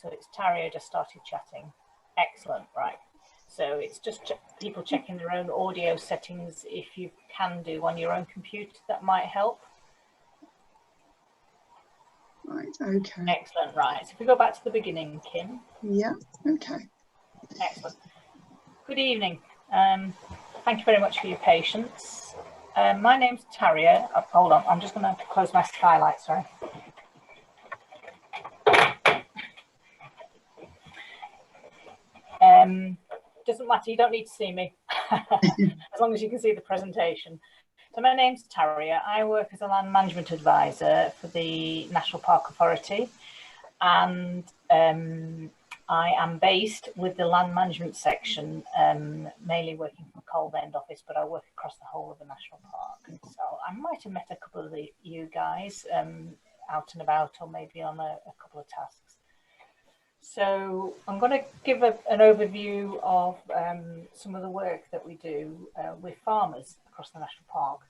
so it's Tarja just started chatting. Excellent, right. So it's just people checking their own audio settings if you can do on your own computer, that might help. Right, okay. Excellent, right. So if we go back to the beginning, Kim. Yeah, okay. Excellent. Good evening. Thank you very much for your patience. My name's Tarja. Hold on, I'm just going to close my skylight, sorry. Doesn't matter, you don't need to see me, as long as you can see the presentation. So my name's Tarja. I work as a land management advisor for the National Park Authority, and I am based with the land management section, mainly working from Cold End office, but I work across the whole of the national park. So I might have met a couple of you guys out and about, or maybe on a couple of tasks. So I'm going to give an overview of some of the work that we do with farmers across the national park.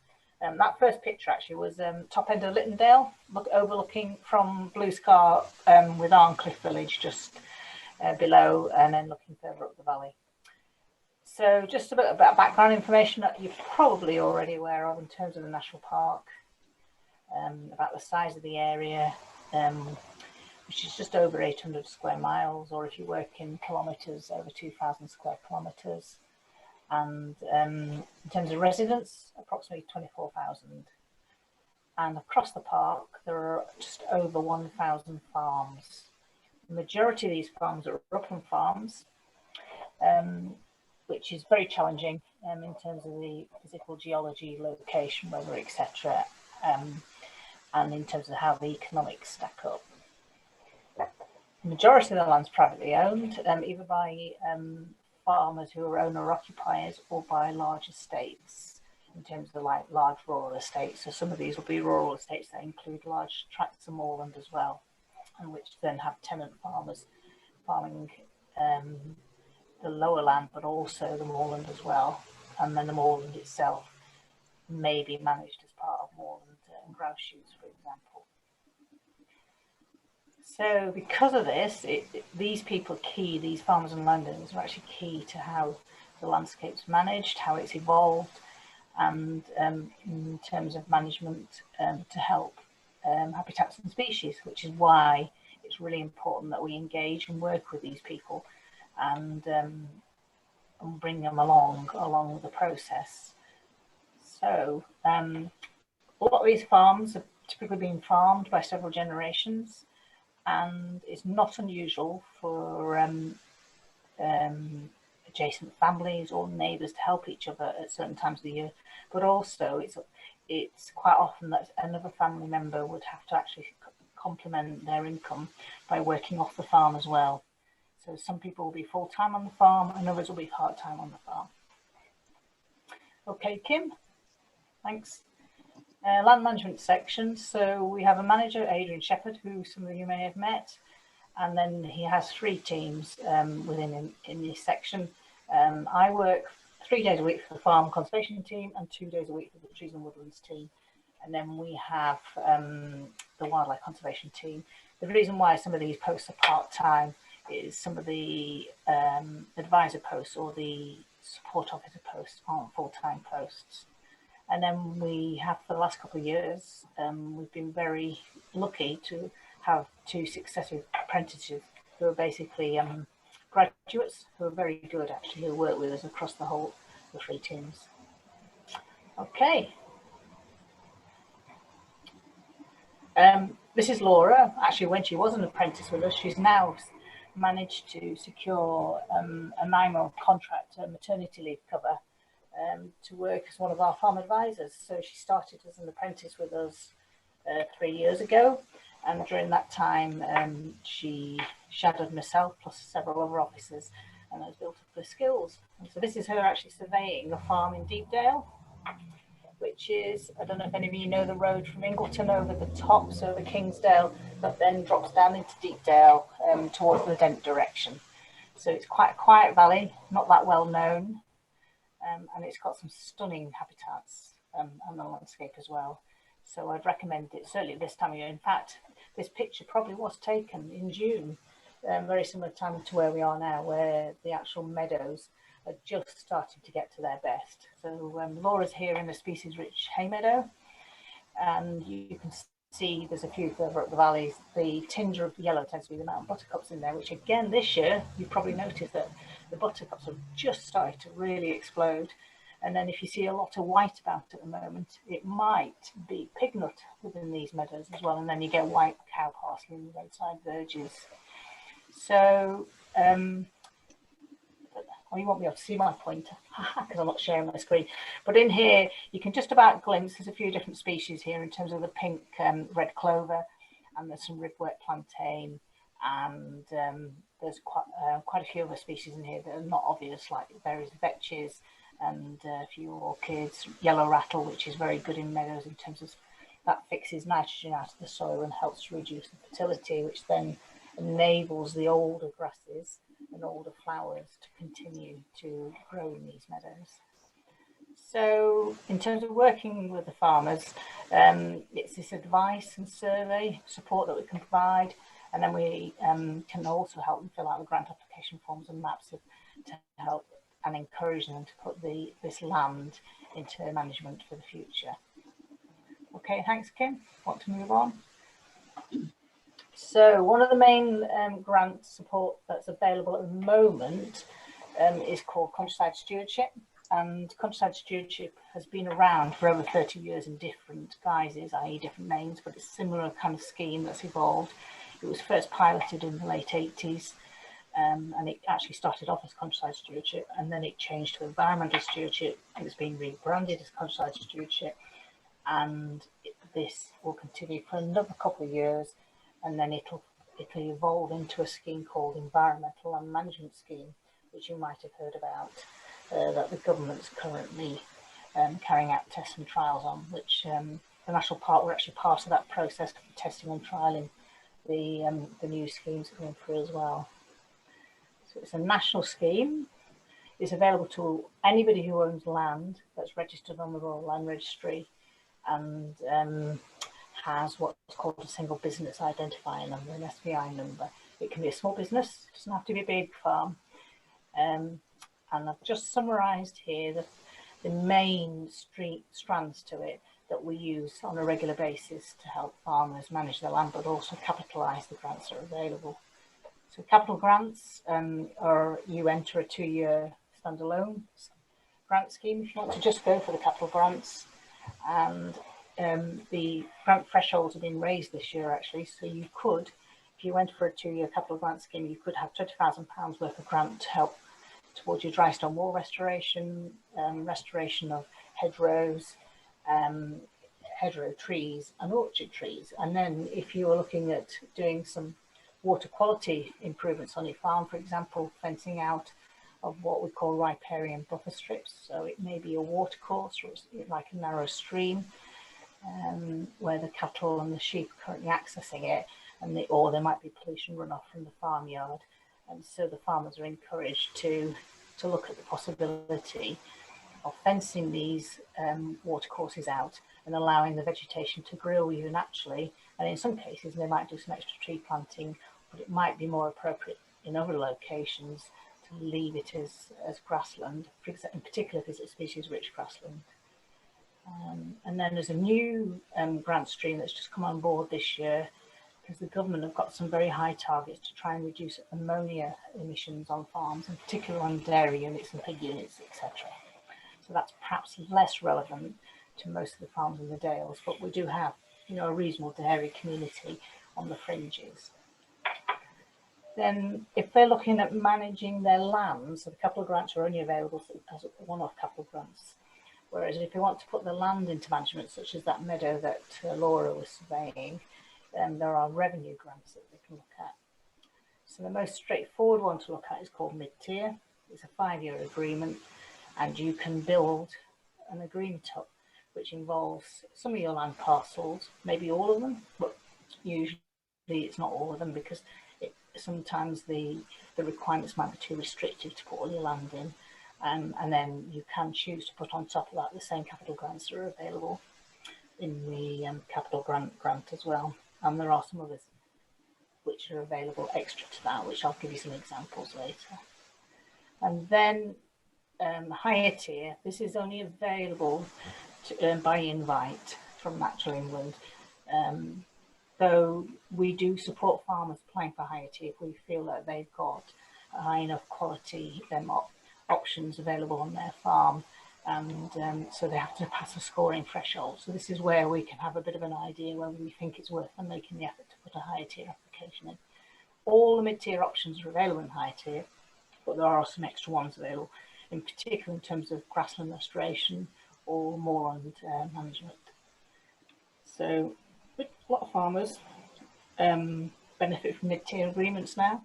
That first picture actually was top end of Littondale, overlooking from Blue Scar with Arncliffe village just below, and then looking further up the valley. So just a bit about background information that you're probably already aware of in terms of the national park, about the size of the area, which is just over 800 square miles, or if you work in kilometres, over 2,000 square kilometres. And in terms of residents, approximately 24,000. And across the park, there are just over 1,000 farms. The majority of these farms are upland farms, which is very challenging in terms of the physical geology, location, weather, etc., and in terms of how the economics stack up. The majority of the land's privately owned, either by farmers who are owner-occupiers or by large estates, in terms of like large rural estates. So some of these will be rural estates that include large tracts of moorland as well, and which then have tenant farmers farming the lower land, but also the moorland as well. And then the moorland itself may be managed as part of moorland grouse shoots, for example. So because of this, these people are key, these farmers and landowners are actually key to how the landscape's managed, how it's evolved, and in terms of management to help habitats and species, which is why it's really important that we engage and work with these people and bring them along the process. So a lot of these farms have typically been farmed by several generations, and it's not unusual for adjacent families or neighbours to help each other at certain times of the year, but also it's quite often that another family member would have to actually complement their income by working off the farm as well. So some people will be full-time on the farm and others will be part-time on the farm. Okay, Kim, thanks. Land management section. So we have a manager, Adrian Shepherd, who some of you may have met, and then he has 3 teams within in this section. I work 3 days a week for the farm conservation team and 2 days a week for the trees and woodlands team. And then we have the wildlife conservation team. The reason why some of these posts are part-time is some of the advisor posts or the support officer posts aren't full-time posts. And then we have, for the last couple of years, we've been very lucky to have 2 successive apprentices who are basically graduates who are very good, actually, who work with us across the 3 teams. Okay. This is Laura. Actually, when she was an apprentice with us, she's now managed to secure a 9-month contract, maternity leave cover, to work as one of our farm advisors. So she started as an apprentice with us 3 years ago, and during that time she shadowed myself plus several other officers and has built up her skills. And so this is her actually surveying a farm in Deepdale, which is, I don't know if any of you know the road from Ingleton over the top, so the Kingsdale, that then drops down into Deepdale towards the Dent direction. So it's quite a quiet valley, not that well known. And it's got some stunning habitats and the landscape as well. So I'd recommend it, certainly this time of year. In fact, this picture probably was taken in June. very similar time to where we are now, where the actual meadows are just starting to get to their best. So Laura's here in a species-rich hay meadow, and you can see there's a few further up the valleys. The tinge of yellow tends to be the mountain buttercups in there, which again this year you probably noticed that the buttercups have just started to really explode. And then if you see a lot of white about at the moment, it might be pignut within these meadows as well. And then you get white cow parsley in the roadside verges. So, you won't be able to see my pointer because I'm not sharing my screen. But in here, you can just about glimpse, there's a few different species here in terms of the pink red clover, and there's some ribwort plantain, and there's quite a few other species in here that are not obvious, like various vetches, and a few orchids, yellow rattle, which is very good in meadows in terms of that fixes nitrogen out of the soil and helps to reduce the fertility, which then enables the older grasses and older flowers to continue to grow in these meadows. So in terms of working with the farmers, it's this advice and survey support that we can provide, and then we can also help them fill out the grant application forms and maps to help and encourage them to put this land into management for the future. Okay, thanks, Kim. Want to move on? So one of the main grant support that's available at the moment is called Countryside Stewardship. And Countryside Stewardship has been around for over 30 years in different guises, i.e. different names, but it's a similar kind of scheme that's evolved. It was first piloted in the late 80s. And it actually started off as Countryside Stewardship, and then it changed to Environmental Stewardship. It's been rebranded as Countryside Stewardship, and this will continue for another couple of years, and then it'll evolve into a scheme called Environmental Land Management Scheme, which you might have heard about, that the government's currently carrying out tests and trials on, which the National Park were actually part of that process of testing and trialling the new schemes going through as well. So it's a national scheme. It's available to anybody who owns land that's registered on the Royal Land Registry and has what's called a single business identifier number, an SBI number. It can be a small business, it doesn't have to be a big farm. And I've just summarised here the main strands to it that we use on a regular basis to help farmers manage their land, but also capitalise the grants that are available. So capital grants are you enter a 2-year standalone grant scheme if you want to just go for the capital grants. And the grant thresholds have been raised this year actually. So you could, if you went for a 2-year capital grant scheme, you could have £20,000 worth of grant to help towards your dry stone wall restoration, restoration of hedgerows, hedgerow trees and orchard trees. And then if you were looking at doing some water quality improvements on your farm, for example, fencing out of what we call riparian buffer strips. So it may be a water course or like a narrow stream where the cattle and the sheep are currently accessing it, and or there might be pollution runoff from the farmyard. And so the farmers are encouraged to look at the possibility of fencing these water courses out and allowing the vegetation to grow even naturally. And in some cases, they might do some extra tree planting, but it might be more appropriate in other locations to leave it as grassland, in particular if it's a species-rich grassland. And then there's a new grant stream that's just come on board this year, because the government have got some very high targets to try and reduce ammonia emissions on farms, in particular on dairy units and pig units, etc. So that's perhaps less relevant to most of the farms in the Dales, but we do have, a reasonable dairy community on the fringes. Then if they're looking at managing their land, so the capital grants are only available as one-off capital grants. Whereas if you want to put the land into management, such as that meadow that Laura was surveying, then there are revenue grants that they can look at. So the most straightforward one to look at is called mid-tier. It's a 5-year agreement, and you can build an agreement up which involves some of your land parcels, maybe all of them, but usually it's not all of them, because sometimes the requirements might be too restrictive to put all your land in. And then you can choose to put on top of that the same capital grants that are available in the capital grant as well. And there are some others. which are available extra to that, which I'll give you some examples later. And then higher tier, this is only available to, by invite from Natural England. Though we do support farmers applying for higher tier if we feel that they've got a high enough quality options available on their farm, and so they have to pass a scoring threshold. So this is where we can have a bit of an idea whether we think it's worth them making the effort to put a higher tier application in. All the mid-tier options are available in higher tier, but there are some extra ones available, in particular in terms of grassland restoration or moorland management. So a lot of farmers benefit from mid-tier agreements now,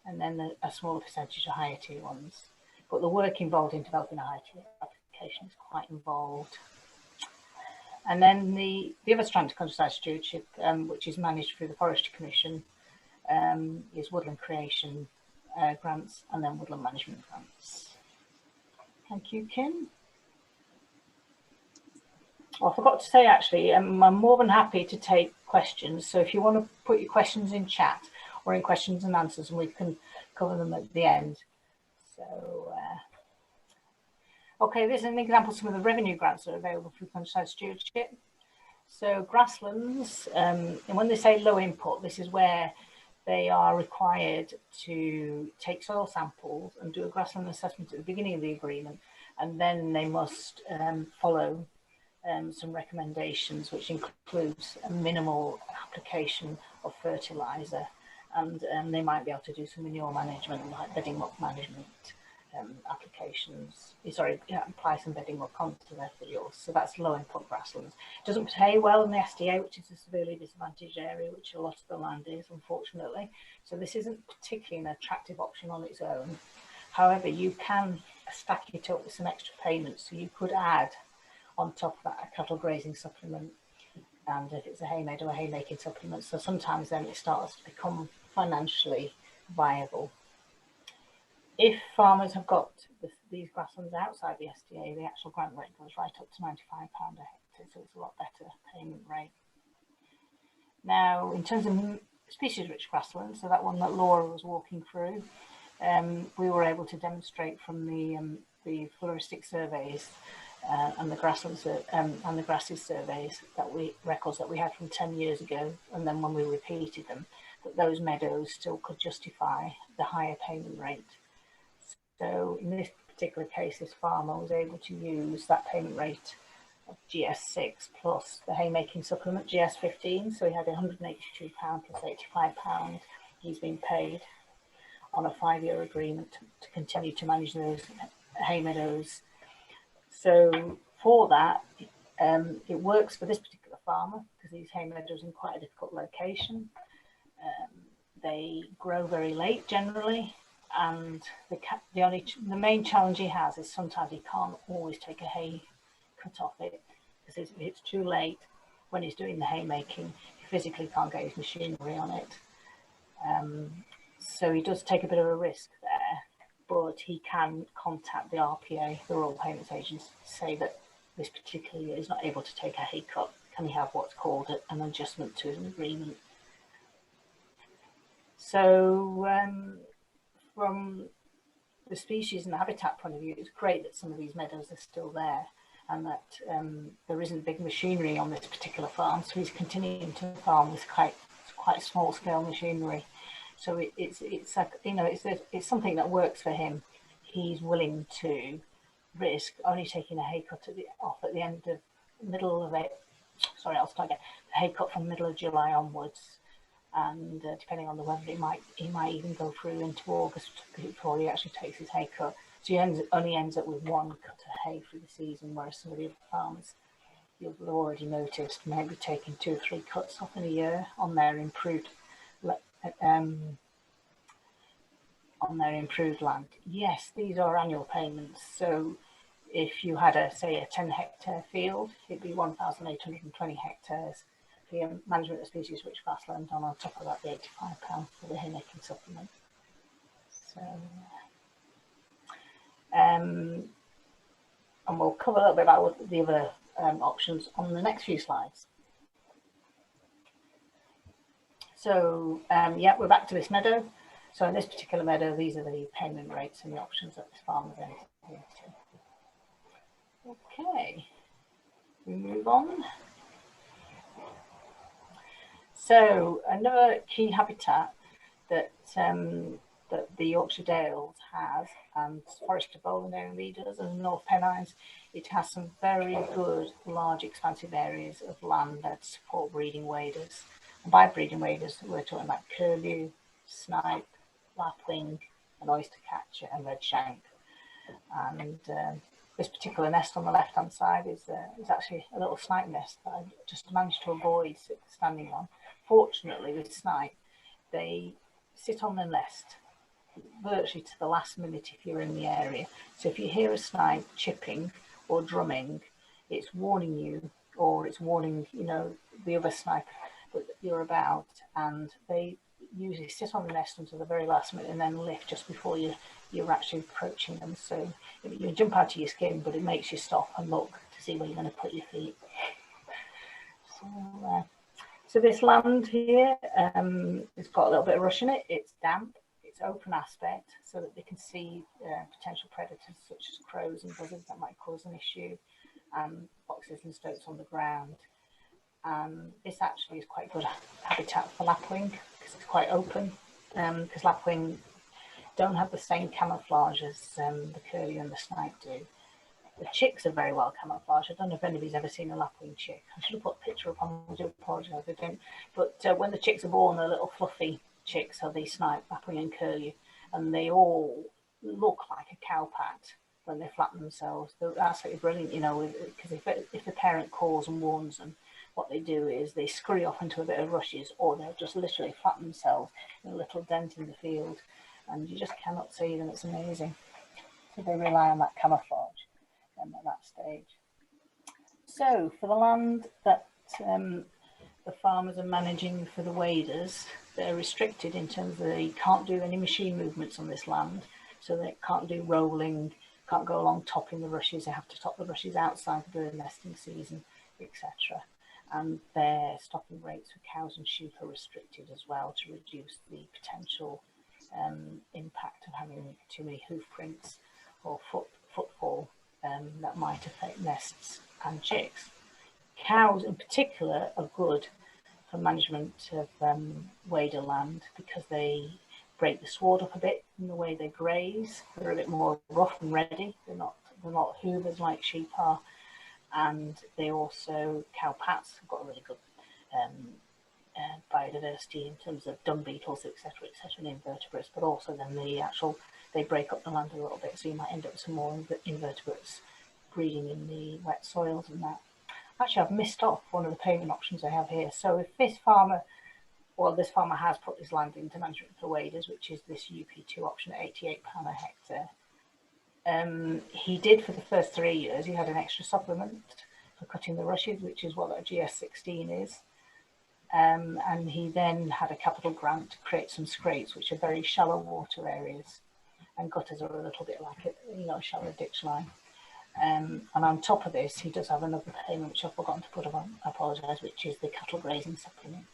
and then a smaller percentage of higher tier ones. But the work involved in developing a higher tier application is quite involved. And then the other strand of countryside stewardship, which is managed through the Forestry Commission, is woodland creation grants and then woodland management grants. Thank you, Kim. Oh, I forgot to say, actually, I'm more than happy to take questions. So if you want to put your questions in chat or in questions and answers, and we can cover them at the end. So, okay, this is an example of some of the revenue grants that are available through countryside stewardship. So grasslands, and when they say low input, this is where they are required to take soil samples and do a grassland assessment at the beginning of the agreement, and then they must follow some recommendations, which includes a minimal application of fertiliser, and they might be able to do some manure management, like bedding muck management applications. Sorry, apply some bedding muck onto their fields. So that's low input grasslands. It doesn't pay well in the SDA, which is a severely disadvantaged area, which a lot of the land is, unfortunately. So this isn't particularly an attractive option on its own. However, you can stack it up with some extra payments. So you could add on top of that a cattle grazing supplement, and if it's a hay meadow, a haymaking supplement. So sometimes then it starts to become financially viable. If farmers have got these grasslands outside the SDA, the actual grant rate goes right up to £95 a hectare, so it's a lot better payment rate. Now, in terms of species-rich grasslands, so that one that Laura was walking through, we were able to demonstrate from the floristic surveys and the grasslands and the grasses surveys records that we had from 10 years ago, and then when we repeated them, that those meadows still could justify the higher payment rate. So in this particular case, this farmer was able to use that payment rate of GS6 plus the haymaking supplement GS15. So he had £182 plus £85 he's been paid on a 5-year agreement to continue to manage those hay meadows. So for that, it works for this particular farmer because these hay meadows are in quite a difficult location. They grow very late generally, and the main challenge he has is sometimes he can't always take a hay cut off it, because if it's too late when he's doing the haymaking, he physically can't get his machinery on it. So he does take a bit of a risk there, but he can contact the RPA, the Rural Payments Agency, to say that this particular year is not able to take a hay cut. Can he have what's called an adjustment to an agreement? So from the species and habitat point of view, it's great that some of these meadows are still there, and that there isn't big machinery on this particular farm. So he's continuing to farm with quite small scale machinery. So it's like, you know, it's something that works for him. He's willing to risk only taking a hay cut off at the end of middle of it. Sorry, I'll start again. The hay cut from middle of July onwards, and depending on the weather, he might even go through into August before he actually takes his hay cut. So he only ends up with one cut of hay through the season, whereas some of the other farmers, you'll have already noticed, maybe taking 2 or 3 cuts off in a year on their improved land. Yes, these are annual payments. So if you had say a 10-hectare field, it'd be 1,820 hectares for your management of species rich grassland, and on top of that the £85 for the haymaking supplement. So and we'll cover a little bit about the other options on the next few slides. So yeah, we're back to this meadow. So in this particular meadow, these are the payment rates and the options that this farmer's entered into. Okay, we move on. So another key habitat that that the Yorkshire Dales has, and Forest of Bolandale does, and North Pennines, it has some very good, large, expansive areas of land that support breeding waders. And by breeding waders, we're talking about curlew, snipe, lapwing, and oyster catcher, and redshank. And this particular nest on the left-hand side is actually a little snipe nest that I just managed to avoid standing on. Fortunately, with snipe, they sit on the nest virtually to the last minute if you're in the area. So if you hear a snipe chipping or drumming, it's warning you, or it's warning, you know, the other snipe that you're about, and they usually sit on the nest until the very last minute and then lift just before you're actually approaching them. So you jump out of your skin, but it makes you stop and look to see where you're going to put your feet. So this land here, it's got a little bit of rush in it. It's damp, it's open aspect, so that they can see potential predators such as crows and buzzards that might cause an issue, and foxes and stoats on the ground. This actually is quite good habitat for lapwing because it's quite open, because lapwing don't have the same camouflage as the curlew and the snipe do. The chicks are very well camouflaged. I don't know if anybody's ever seen a lapwing chick. I should have put a picture up on, I do apologise, I don't. But when the chicks are born, they're little fluffy chicks, are these snipe, lapwing and curlew, and they all look like a cowpat when they flatten themselves. They're absolutely brilliant, you know, because if the parent calls and warns them, what they do is they scurry off into a bit of rushes, or they'll just literally flatten themselves in a little dent in the field, and you just cannot see them. It's amazing. So they rely on that camouflage at that stage. So for the land that the farmers are managing for the waders, they're restricted in terms of they can't do any machine movements on this land. So they can't do rolling, can't go along topping the rushes. They have to top the rushes outside the bird nesting season, etc. And their stopping rates for cows and sheep are restricted as well to reduce the potential impact of having too many hoof prints or footfall that might affect nests and chicks. Cows in particular are good for management of wader land because they break the sward up a bit in the way they graze. They're a bit more rough and ready. They're not hoovers like sheep are. And they also, cowpats have got a really good biodiversity in terms of dung beetles, etc., and invertebrates, but also then they break up the land a little bit, so you might end up with some more invertebrates breeding in the wet soils and that. Actually, I've missed off one of the payment options I have here. So if this farmer has put his land into management for waders, which is this UP2 option at £88 a hectare. He did for the first 3 years, he had an extra supplement for cutting the rushes, which is what that GS16 is. And he then had a capital grant to create some scrapes, which are very shallow water areas, and gutters are a little bit like a shallow ditch line. And on top of this, he does have another payment, which I've forgotten to put on, I apologise, which is the cattle grazing supplement.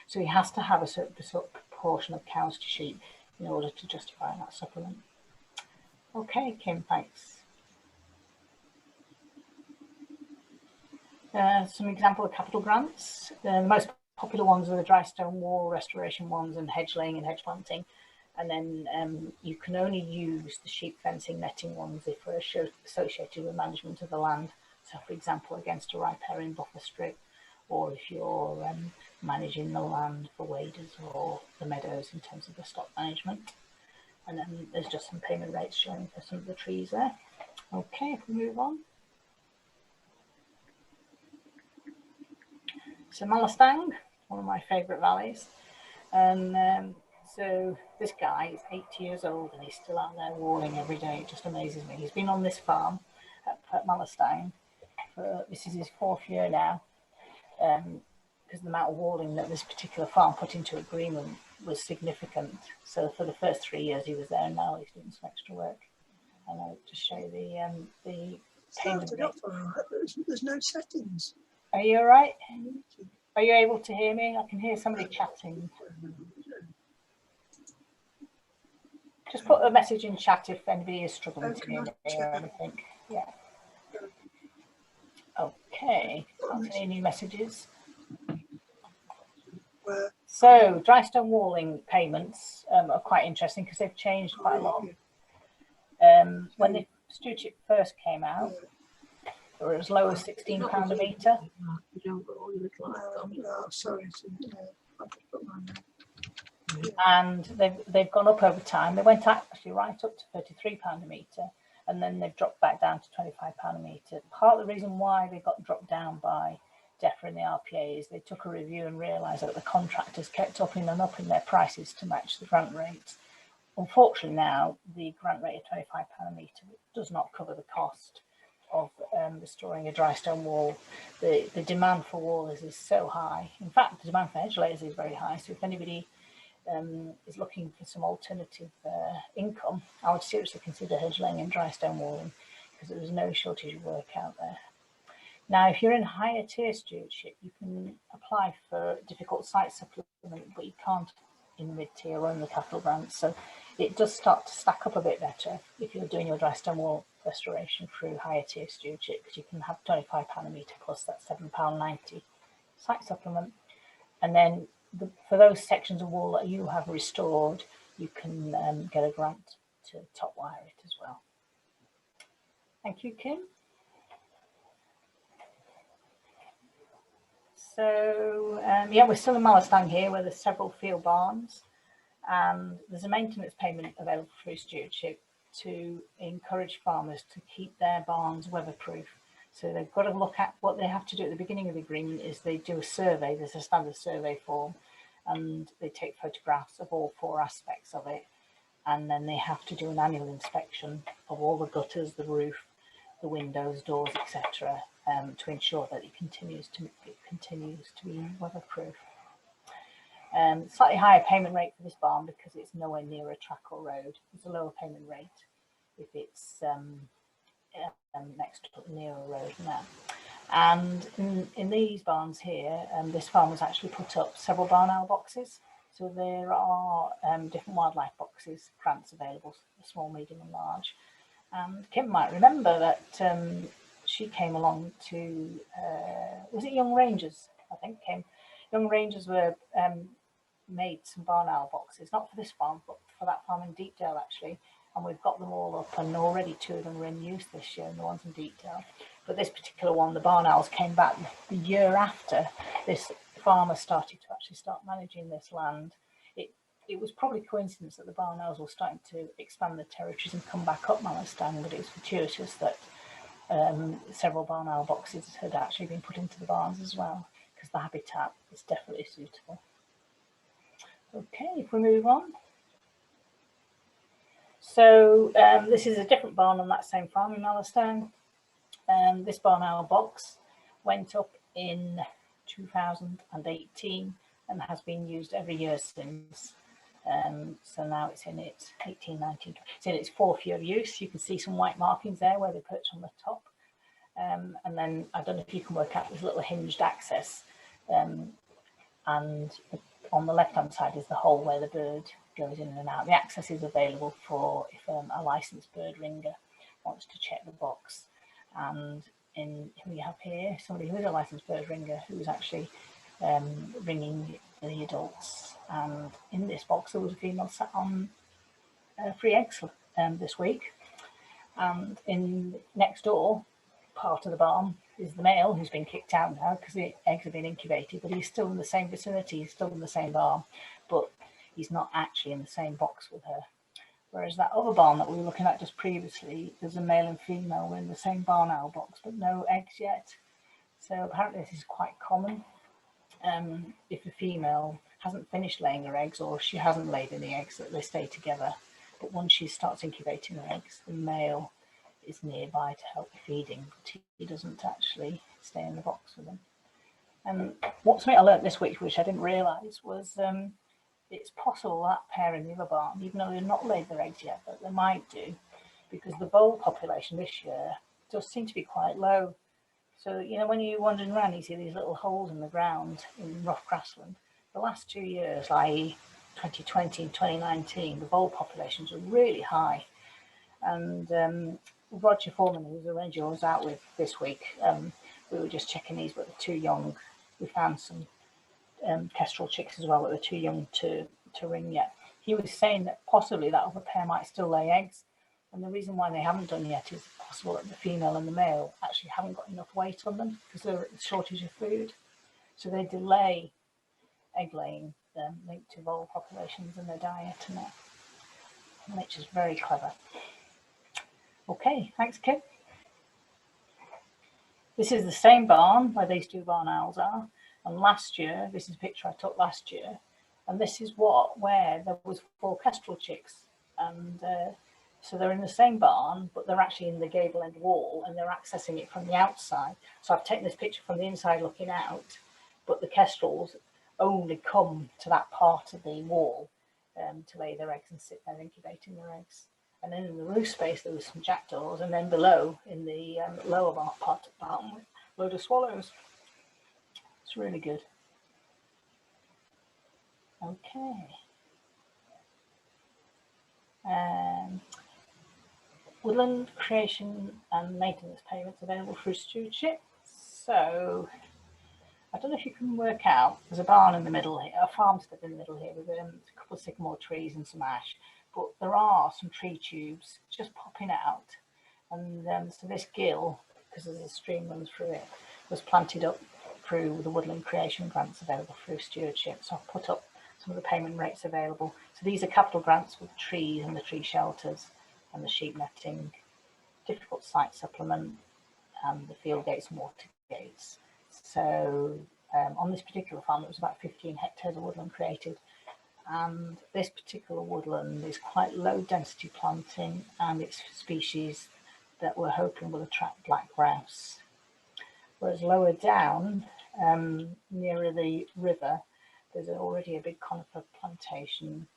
So he has to have a certain proportion of cows to sheep in order to justify that supplement. Okay, Kim, thanks. Some example of capital grants. The most popular ones are the dry stone wall restoration ones and hedge laying and hedge planting. And then you can only use the sheep fencing netting ones if they're associated with management of the land. So for example, against a riparian buffer strip, or if you're managing the land for waders or the meadows in terms of the stock management. And then there's just some payment rates showing for some of the trees there. Okay, if we move on. So Malastang, one of my favourite valleys. And so this guy is 80 years old and he's still out there walling every day. It just amazes me. He's been on this farm at Malastang for, this is his 4th year now, because the amount of walling that this particular farm put into agreement was significant. So for the first 3 years he was there, and now he's doing some extra work. And I'll just show you the payment rate. There's no settings. Are you all right? Are you able to hear me? I can hear somebody chatting. Just put a message in chat if anybody is struggling to hear me or anything. Yeah. Okay. Can't see any new messages. So dry stone walling payments are quite interesting because they've changed quite a lot. When the stewardship first came out, they were as low as £16 a metre. And they've gone up over time. They went actually right up to £33 a metre, and then they've dropped back down to £25 a metre. Part of the reason why they got dropped down by DEFRA and the RPA is they took a review and realised that the contractors kept upping and upping their prices to match the grant rates. Unfortunately now, the grant rate of £25 a metre does not cover the cost of restoring a dry stone wall. The demand for walls is so high. In fact, the demand for hedge layers is very high. So if anybody is looking for some alternative income, I would seriously consider hedge laying and dry stone walling because there is no shortage of work out there. Now, if you're in higher tier stewardship, you can apply for difficult site supplement, but you can't in mid-tier or in the capital grants. So it does start to stack up a bit better if you're doing your dry stone wall restoration through higher tier stewardship, because you can have £25 a metre plus that £7.90 site supplement. And then for those sections of wall that you have restored, you can get a grant to top wire it as well. Thank you, Kim. So yeah, we're still in Malastang here where there's several field barns, and there's a maintenance payment available through stewardship to encourage farmers to keep their barns weatherproof. So they've got to look at what they have to do at the beginning of the agreement is they do a survey. There's a standard survey form, and they take photographs of all 4 aspects of it, and then they have to do an annual inspection of all the gutters, the roof, the windows, doors, etc., to ensure that it continues to be weatherproof. Slightly higher payment rate for this barn because it's nowhere near a track or road. It's a lower payment rate if it's next to near a road now. And in these barns here, this farm has actually put up several barn owl boxes. So there are different wildlife boxes, grants available, small, medium and large. And Kim might remember that she came along to, was it Young Rangers? I think Young Rangers were made some barn owl boxes, not for this farm, but for that farm in Deepdale actually. And we've got them all up, and already 2 of them were in use this year, and the ones in Deepdale. But this particular one, the barn owls came back the year after this farmer started to actually start managing this land. It was probably coincidence that the barn owls were starting to expand their territories and come back up Malastang, but it was fortuitous that several barn owl boxes had actually been put into the barns as well, because the habitat is definitely suitable. Okay, if we move on. So this is a different barn on that same farm in Malastang. This barn owl box went up in 2018 and has been used every year since. So now it's in its 19. It's in its 4th year of use. You can see some white markings there where they perch on the top. And then I don't know if you can work out this little hinged access. And on the left-hand side is the hole where the bird goes in and out. The access is available for if a licensed bird ringer wants to check the box. And who we have here, somebody who is a licensed bird ringer who is actually ringing the adults. And in this box there was a female sat on 3 eggs this week. And in next door part of the barn is the male who's been kicked out now because the eggs have been incubated, but he's still in the same vicinity, he's still in the same barn, but he's not actually in the same box with her. Whereas that other barn that we were looking at just previously, there's a male and female were in the same barn owl box, but no eggs yet. So apparently this is quite common. If a female hasn't finished laying her eggs or she hasn't laid any eggs, that they stay together. But once she starts incubating her eggs, the male is nearby to help with feeding, but he doesn't actually stay in the box with them. And something I learnt this week, which I didn't realise, was it's possible that pair in the other barn, even though they've not laid their eggs yet, but they might do, because the vole population this year does seem to be quite low. So, you know, when you're wandering around, you see these little holes in the ground in rough grassland. The last 2 years, i.e. 2020 and 2019, the vole populations are really high. And Roger Foreman, who's the ranger I was out with this week, we were just checking these, but they're too young. We found some kestrel chicks as well, but they're too young to ring yet. He was saying that possibly that other pair might still lay eggs. And the reason why they haven't done yet is possible that the female and the male actually haven't got enough weight on them because they're at a shortage of food. So they delay egg laying linked to vole populations and their diet, and that. Nature's very clever. Okay, thanks, Kim. This is the same barn where these two barn owls are. And last year, this is a picture I took last year, and this is where there was 4 kestrel chicks. And so they're in the same barn, but they're actually in the gable end wall, and they're accessing it from the outside. So I've taken this picture from the inside looking out, but the kestrels only come to that part of the wall to lay their eggs and sit there incubating their eggs. And then in the roof space, there was some jackdaws, and then below, in the lower part of the barn, a load of swallows. It's really good. Okay. Woodland creation and maintenance payments available through stewardship. So I don't know if you can work out, there's a barn in the middle here, a farmstead in the middle here with a couple of sycamore trees and some ash, but there are some tree tubes just popping out. And so this gill, because there's a stream runs through it, was planted up through the woodland creation grants available through stewardship. So I've put up some of the payment rates available. So these are capital grants with trees and the tree shelters and the sheep netting, difficult site supplement, and the field gates and water gates. So on this particular farm, there was about 15 hectares of woodland created. And this particular woodland is quite low density planting, and it's species that we're hoping will attract black grouse. Whereas lower down, nearer the river, there's already a big conifer plantation,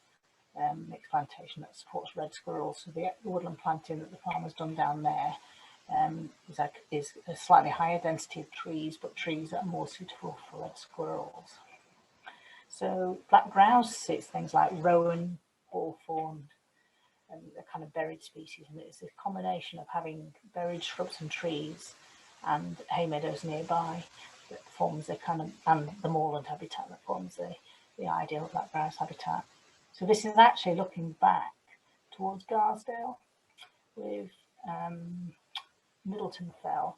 mixed plantation that supports red squirrels. So the woodland planting that the farmer's done down there is a slightly higher density of trees, but trees that are more suitable for red squirrels. So black grouse, it's things like rowan, hawthorn, and the kind of buried species. And it's a combination of having buried shrubs and trees and hay meadows nearby that forms the kind of, and the moorland habitat that forms the ideal black grouse habitat. So this is actually looking back towards Garsdale with Middleton Fell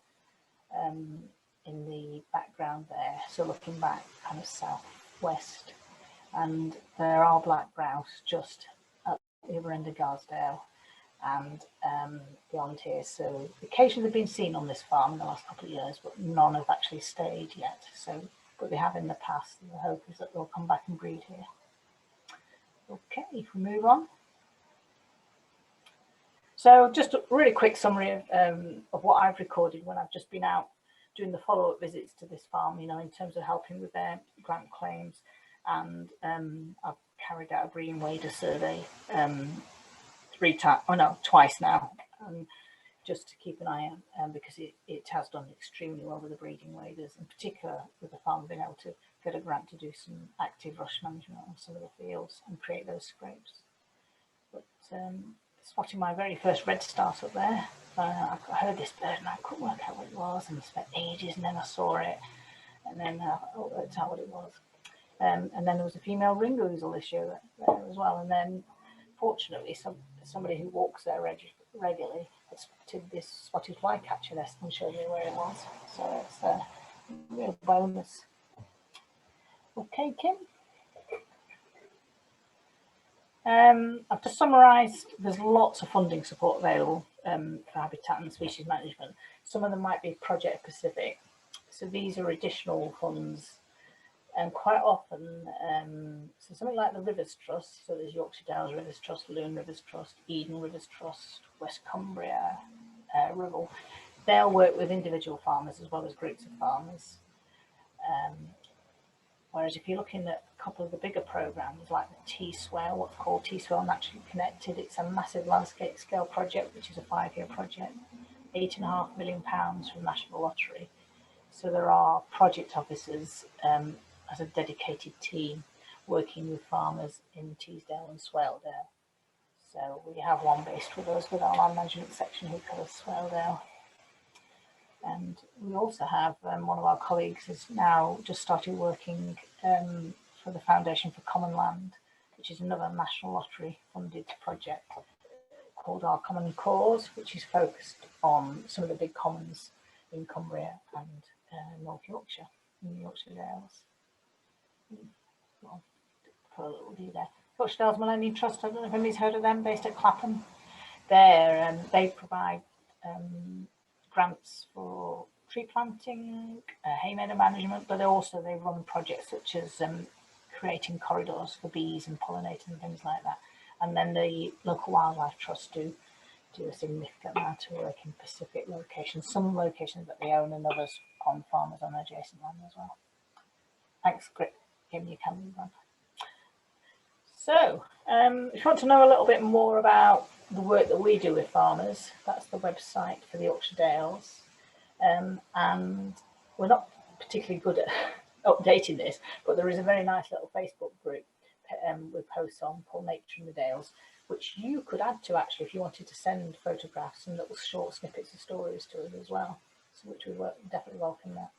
in the background there. So looking back kind of southwest, and there are black grouse just at the other end of Garsdale and beyond here. So occasionally they've been seen on this farm in the last couple of years, but none have actually stayed yet. So, but they have in the past, and the hope is that they'll come back and breed here. Okay, if we move on. So just a really quick summary of what I've recorded when I've just been out doing the follow-up visits to this farm, you know, in terms of helping with their grant claims. And I've carried out a breeding wader survey twice now, just to keep an eye on, because it has done extremely well with the breeding waders, in particular with the farm being able to get a grant to do some active rush management on some of the fields and create those scrapes. But spotting my very first red start up there, I heard this bird and I couldn't work out what it was, and I spent ages, and then I saw it, and then I worked out what it was. And then there was a female ring ousel this year there as well. And then, fortunately, somebody who walks there regularly had spotted this spotted flycatcher nest and showed me where it was. So it's a real bonus. Okay, Kim. I've just summarised, there's lots of funding support available for habitat and species management. Some of them might be project specific. So these are additional funds. And quite often, so something like the Rivers Trust, so there's Yorkshire Dales Rivers Trust, Lune Rivers Trust, Eden Rivers Trust, West Cumbria, Ribble, they'll work with individual farmers as well as groups of farmers. Whereas if you're looking at a couple of the bigger programs like the T-Swale, what's called T-Swale Naturally Connected, it's a massive landscape scale project, which is a 5-year project, £8.5 million from National Lottery. So there are project officers as a dedicated team working with farmers in Teesdale and Swaledale. So we have one based with us with our land management section who covers Swaledale. And we also have one of our colleagues has now just started working for the Foundation for Common Land, which is another National Lottery funded project called Our Common Cause, which is focused on some of the big commons in Cumbria and North Yorkshire, in the Yorkshire Dales. Well, put a little view there. Yorkshire Dales Millennium Trust, I don't know if anybody's heard of them, based at Clapham. They provide grants for tree planting, hay meadow management, but also they run projects such as creating corridors for bees and pollinators and things like that. And then the local wildlife trust do a significant amount of work in specific locations, some locations that they own and others on farmers on adjacent land as well. Thanks, Grit. Give me a camera run. So, if you want to know a little bit more about the work that we do with farmers, that's the website for the Yorkshire Dales. And we're not particularly good at updating this, but there is a very nice little Facebook group with posts on called Nature in the Dales, which you could add to actually if you wanted to send photographs and little short snippets of stories to us as well, so which we definitely welcome that.